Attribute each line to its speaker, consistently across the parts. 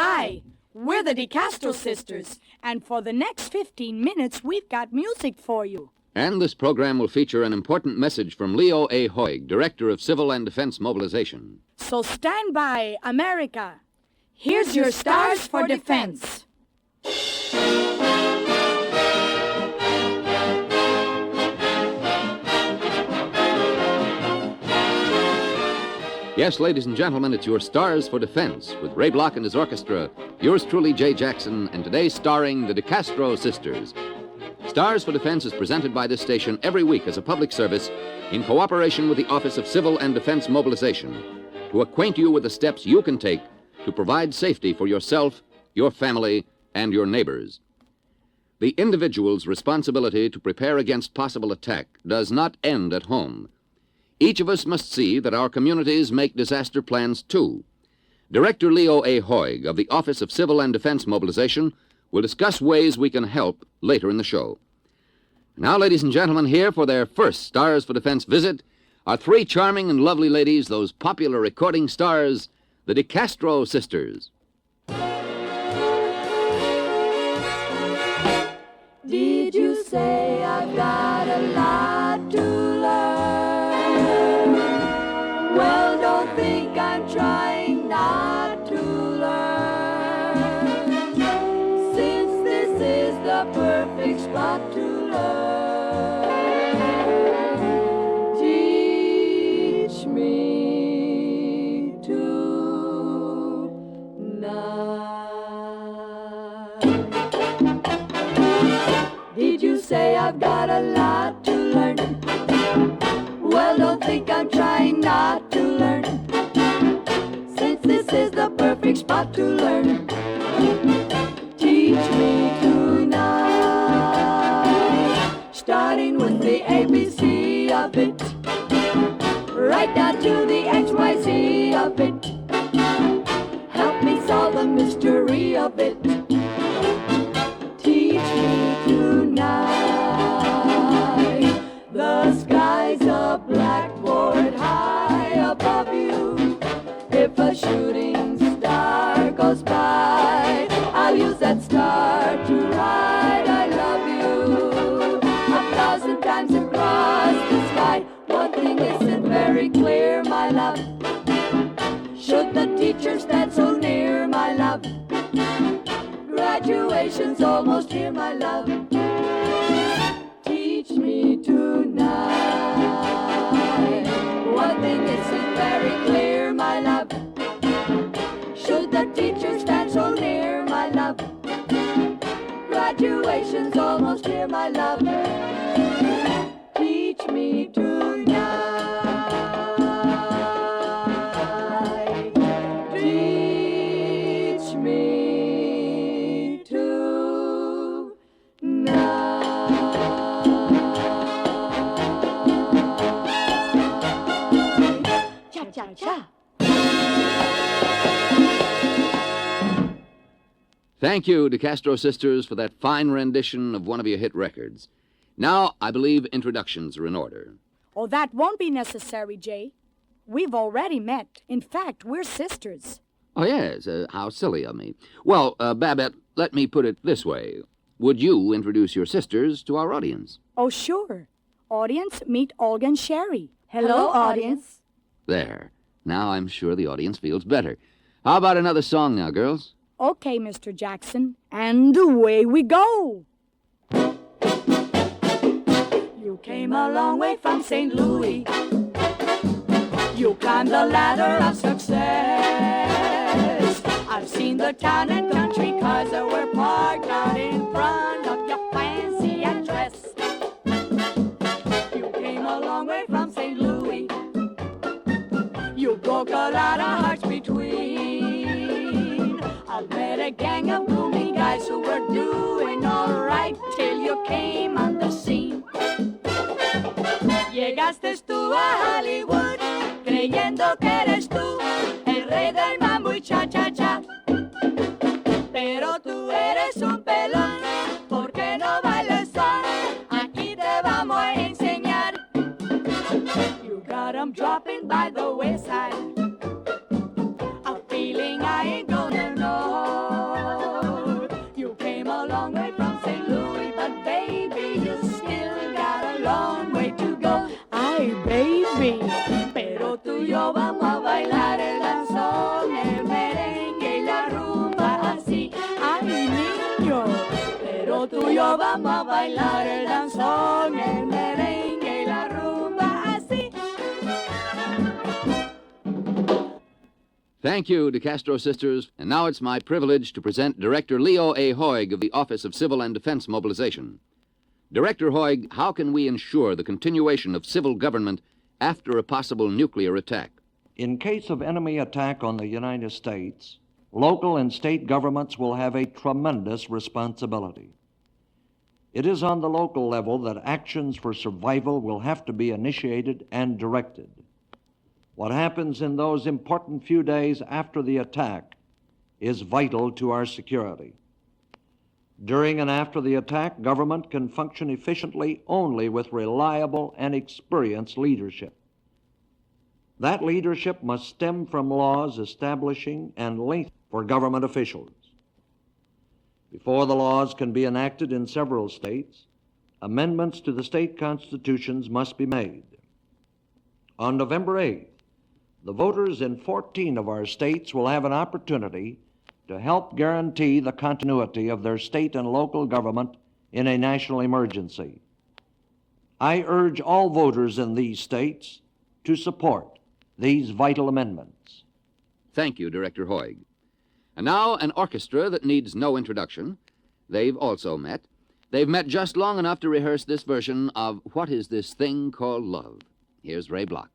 Speaker 1: Hi, we're the Castro Sisters, and for the next 15 minutes, we've got music for you.
Speaker 2: And this program will feature an important message from Leo A. Hoig, Director of Civil and Defense Mobilization.
Speaker 1: So stand by, America. Here's your Stars for Defense.
Speaker 2: Yes, ladies and gentlemen, it's your Stars for Defense with Ray Bloch and his orchestra, yours truly, Jay Jackson, and today starring the Castro Sisters. Stars for Defense is presented by this station every week as a public service in cooperation with the Office of Civil and Defense Mobilization to acquaint you with the steps you can take to provide safety for yourself, your family, and your neighbors. The individual's responsibility to prepare against possible attack does not end at home. Each of us must see that our communities make disaster plans, too. Director Leo A. Hoig of the Office of Civil and Defense Mobilization will discuss ways we can help later in the show. Now, ladies and gentlemen, here for their first Stars for Defense visit are three charming and lovely ladies, those popular recording stars, the Castro Sisters.
Speaker 3: Did you say I've got a lot to learn? Well, don't think I'm trying not to learn, since this is the perfect spot to learn. Teach me tonight. Did you say I've got a lot to learn? Well, don't think I'm trying not to learn, since this is the perfect spot to learn. Teach me tonight, starting with the ABC of it, right down to the XYZ of it. Help me solve the mystery of it. Teach me tonight. The sky's a blackboard high above you. If a shooting star goes by, I'll use that star to write I love you 1,000 times across the sky. One thing isn't very clear, my love. Should the teacher stand so near, my love? Graduation's almost here, my love. Teach me tonight. One thing isn't very clear, my love. Should the teacher stand so near, my love? Graduation's almost here, my love. Teach me tonight. Teach me tonight. Cha-cha-cha.
Speaker 2: Thank you, the Castro Sisters, for that fine rendition of one of your hit records. Now, I believe introductions are in order.
Speaker 1: Oh, that won't be necessary, Jay. We've already met. In fact, we're sisters.
Speaker 2: Oh, yes, how silly of me. Well, Babette, let me put it this way. Would you introduce your sisters to our audience?
Speaker 1: Oh, sure. Audience, meet Olga and Sherry.
Speaker 3: Hello, audience.
Speaker 2: There. Now I'm sure the audience feels better. How about another song now, girls?
Speaker 1: Okay, Mr. Jackson, and away we go.
Speaker 3: You came a long way from St. Louis. You climbed the ladder of success. I've seen the town and country cars that were parked out in front of your fancy address. You came a long way from St. Louis. You broke a lot of hearts between. I met a gang of blooming guys who were doing all right till you came on the scene. Llegaste tú a Hollywood creyendo que eres tú el rey del mambo y cha-cha-cha. Pero tú eres un pelón, porque no bailes son. Aquí te vamos a enseñar. You got 'em dropping by the wayside, a feeling I ain't gonna know. lo tuyo, vamos a bailar el danzón, el merengue y la rumba así.
Speaker 2: Thank you to Castro Sisters, and now it's my privilege to present Director Leo A. Hoig of the Office of Civil and Defense Mobilization. Director Hoig, how can we ensure the continuation of civil government after a possible nuclear attack?
Speaker 4: In case of enemy attack on the United States, local and state governments will have a tremendous responsibility. It is on the local level that actions for survival will have to be initiated and directed. What happens in those important few days after the attack is vital to our security. During and after the attack, government can function efficiently only with reliable and experienced leadership. That leadership must stem from laws establishing and linked for government officials. Before the laws can be enacted in several states, amendments to the state constitutions must be made. On November 8th, the voters in 14 of our states will have an opportunity to help guarantee the continuity of their state and local government in a national emergency. I urge all voters in these states to support these vital amendments.
Speaker 2: Thank you, Director Hoig. And now an orchestra that needs no introduction. They've also met. They've met just long enough to rehearse this version of What Is This Thing Called Love? Here's Ray Bloch.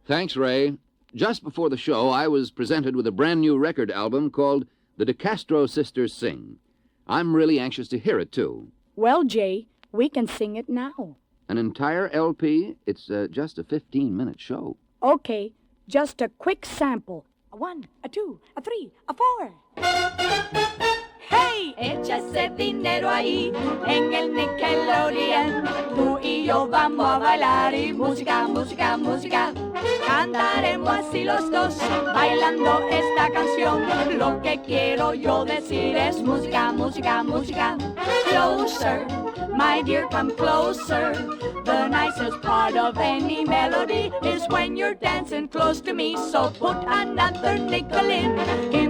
Speaker 2: Thanks, Ray. Just before the show, I was presented with a brand new record album called The Castro Sisters Sing. I'm really anxious to hear it, too.
Speaker 1: Well, Jay, we can sing it now.
Speaker 2: An entire LP? It's just a 15-minute show.
Speaker 1: Okay, just a quick sample. A 1, a 2, a 3, a 4. ¡Hey!
Speaker 3: Echa ese dinero ahí en el Nickelodeon. Tú y yo vamos a bailar y música, música, música. Cantaremos así los dos bailando esta canción. Lo que quiero yo decir es música, música, música. Closer, my dear, come closer. The nicest part of any melody is when you're dancing close to me. So put another nickel in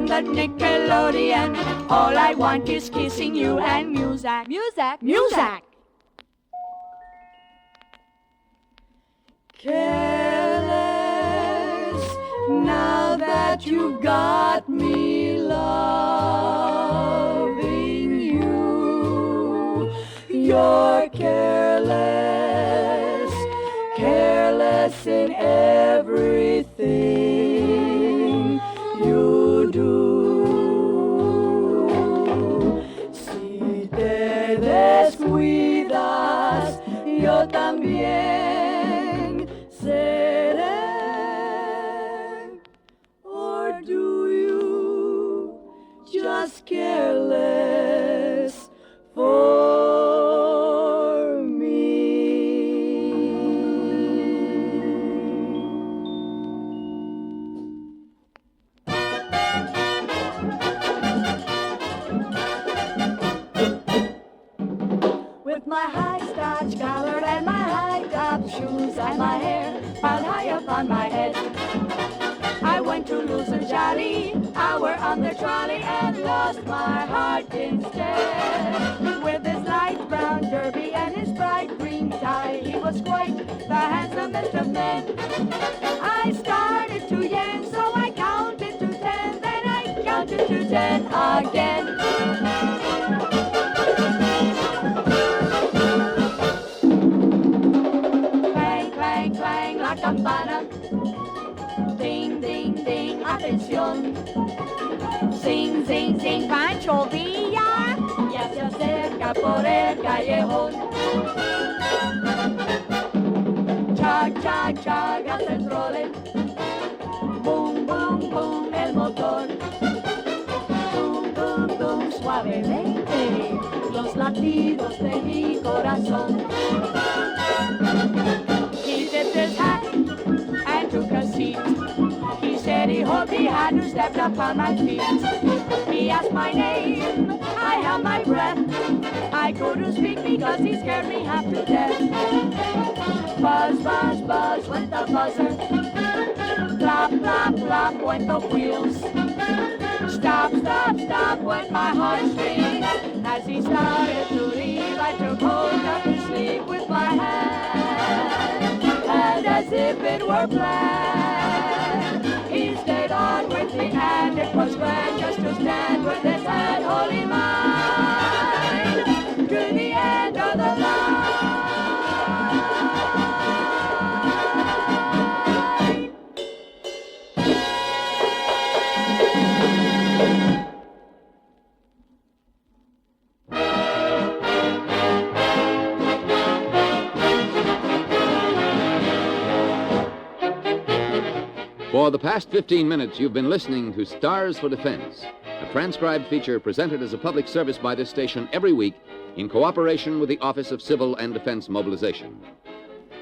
Speaker 3: the Nickelodeon. All I want is kissing you and music. Music.
Speaker 1: Music!
Speaker 3: Careless, now that you got me loving you. You're careless, careless in every yo también seré. Or do you just care less for me? With my high starch collar and my high top shoes and my hair piled high up on my head, I went to Loser Jolly, hour on the trolley, and lost my heart instead. With his light brown derby and his bright green tie, he was quite the handsomest of men. I started to yen, so I counted to 10, then I counted to 10 again. Clang, clang, clang, la campana. Ding, ding, ding, atención. Zing, zing, zing, Pancho Villa ya se acerca por el callejón. Chag, chag, chag, hace el trole. Boom, boom, boom, el motor. Boom, boom, boom, suavemente los latidos de mi corazón. He dipped his hat and took a seat. He said he hoped he hadn't stepped up on my feet. He asked my name, I held my breath. I couldn't speak because he scared me half to death. Buzz, buzz, buzz went the buzzer. Plop, plop, plop went the wheels. Stop, stop, stop went my heartstrings. As he started to leave, I took hold of his sleeve with my hand, and as if it were planned, he stayed on with me, and it was grand just to stand with his hand holding mine to the end of the line.
Speaker 2: For the past 15 minutes, you've been listening to Stars for Defense, a transcribed feature presented as a public service by this station every week in cooperation with the Office of Civil and Defense Mobilization.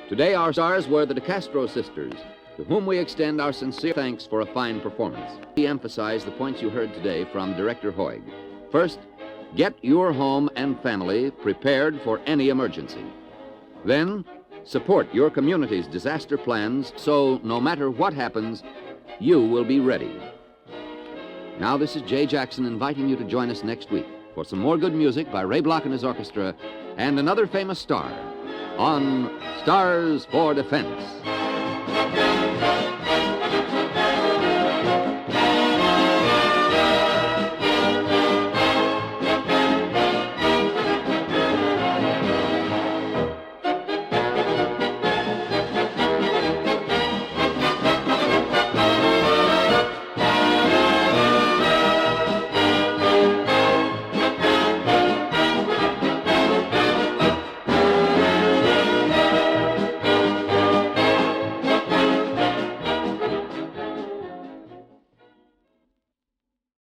Speaker 2: Today, our stars were the Castro Sisters, to whom we extend our sincere thanks for a fine performance. We emphasize the points you heard today from Director Hoig. First, get your home and family prepared for any emergency. Then, support your community's disaster plans so no matter what happens, you will be ready. Now, this is Jay Jackson inviting you to join us next week for some more good music by Ray Bloch and his orchestra and another famous star on Stars for Defense.